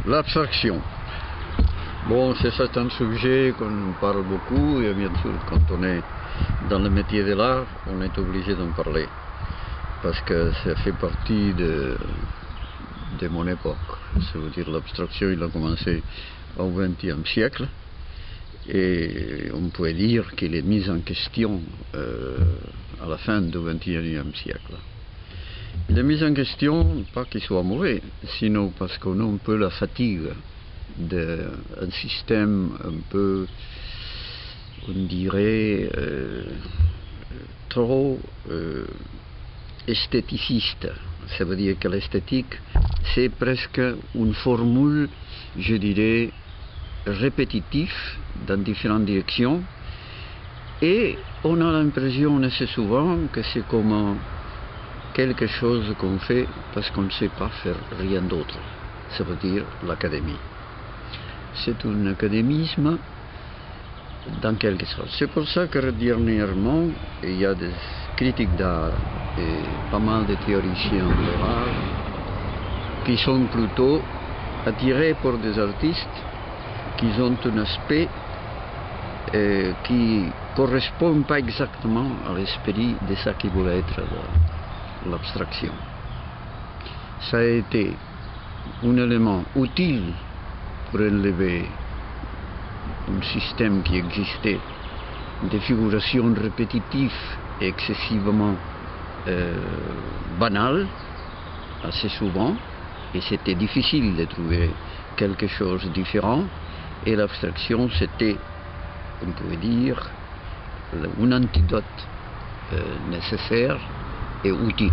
L'abstraction. Bon, c'est un sujet qu'on parle beaucoup et bien sûr quand on est dans le métier de l'art, on est obligé d'en parler parce que ça fait partie de mon époque. Ça veut dire l'abstraction, il a commencé au XXe siècle et on peut dire qu'il est mis en question à la fin du XXIe siècle. Il est mis en question, pas qu'il soit mauvais, sinon parce qu'on a un peu la fatigue d'un système un peu, on dirait, trop esthéticiste. Ça veut dire que l'esthétique, c'est presque une formule, je dirais, répétitive dans différentes directions. Et on a l'impression assez souvent que c'est comme quelque chose qu'on fait parce qu'on ne sait pas faire rien d'autre. Ça veut dire l'académie. C'est un académisme dans quelque sorte. C'est pour ça que dernièrement, il y a des critiques d'art et pas mal de théoriciens de l'art qui sont plutôt attirés par des artistes qui ont un aspect qui ne correspond pas exactement à l'esprit de ce qui voulait être l'abstraction. Ça a été un élément utile pour élever un système qui existait de figurations répétitives et excessivement banales, assez souvent, et c'était difficile de trouver quelque chose de différent, et l'abstraction c'était, on pourrait dire, un antidote nécessaire et utile.